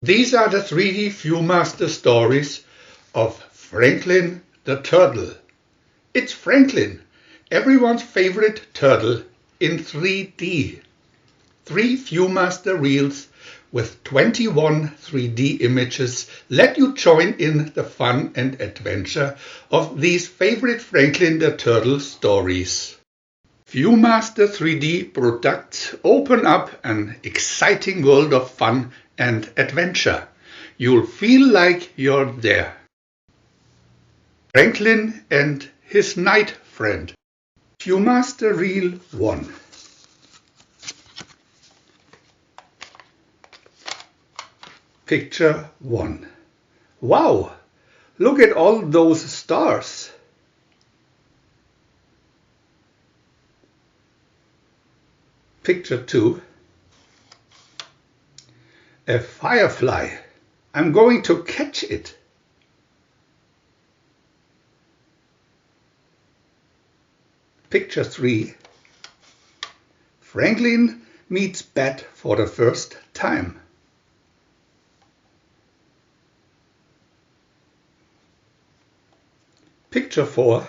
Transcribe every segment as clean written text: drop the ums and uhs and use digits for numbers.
These are the 3D Viewmaster stories of Franklin the Turtle. It's Franklin, everyone's favorite turtle in 3D. 3 Viewmaster reels with 21 3D images let you join in the fun and adventure of these favorite Franklin the Turtle stories. Viewmaster 3D products open up an exciting world of fun and adventure. You'll feel like you're there. Franklin and his night friend. Viewmaster Reel 1. Picture 1. Wow! Look at all those stars. Picture 2. A firefly. I'm going to catch it. Picture 3. Franklin meets Bat for the first time. Picture 4.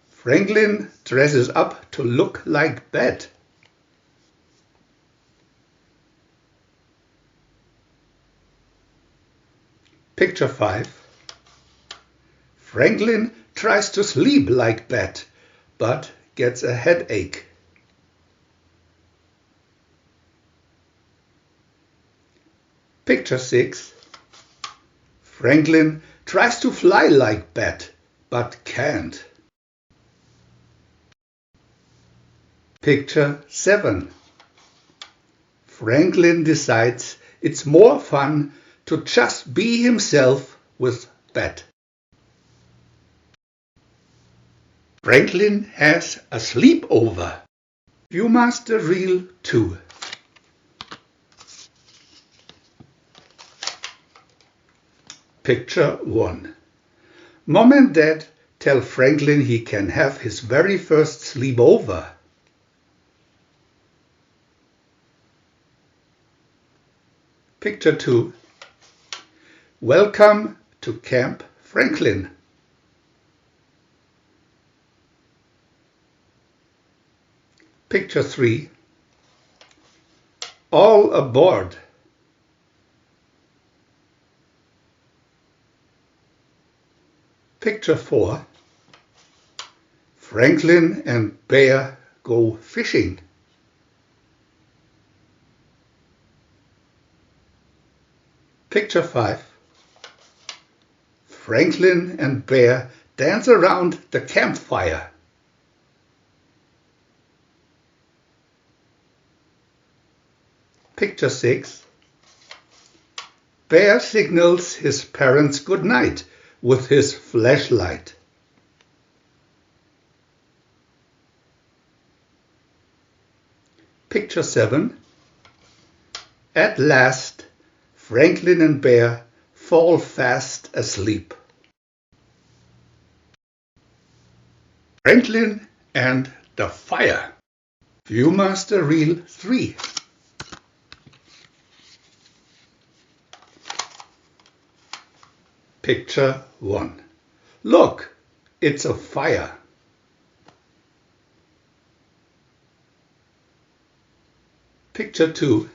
Franklin dresses up to look like Bat. Picture 5. Franklin tries to sleep like Bat, but gets a headache. Picture 6. Franklin tries to fly like Bat, but can't. Picture 7. Franklin decides it's more fun to just be himself with Bat. Franklin has a sleepover. Viewmaster Reel 2. Picture 1. Mom and Dad tell Franklin he can have his very first sleepover. Picture 2. Welcome to Camp Franklin. Picture 3. All aboard. Picture 4. Franklin and Bear go fishing. Picture 5. Franklin and Bear dance around the campfire. Picture 6. Bear signals his parents good night with his flashlight. Picture 7. At last, Franklin and Bear fall fast asleep. Franklin and the Fire. Viewmaster Reel 3. Picture 1. Look, it's a fire. Picture 2.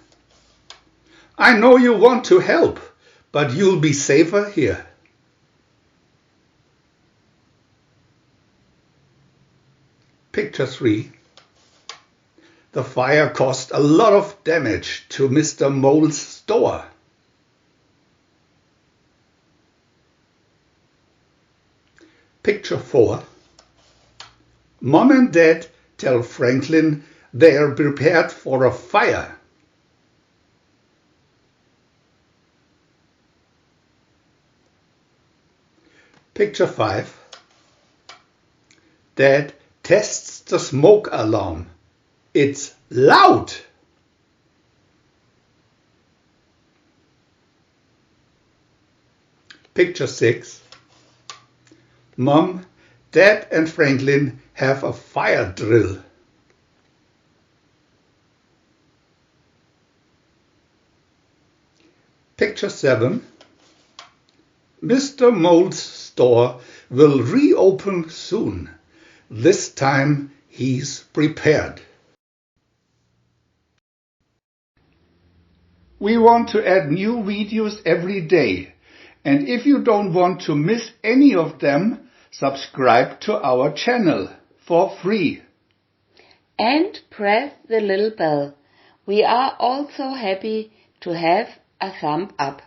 I know you want to help, but you'll be safer here. Picture 3. The fire caused a lot of damage to Mr. Mole's store. Picture 4. Mom and Dad tell Franklin they are prepared for a fire. Picture 5. Dad tests the smoke alarm. It's loud. Picture 6. Mom, Dad and Franklin have a fire drill. Chapter 7. Mr. Mole's store will reopen soon. This time he's prepared. We want to add new videos every day, and if you don't want to miss any of them, subscribe to our channel for free. And press the little bell. We are also happy to have a thumb up.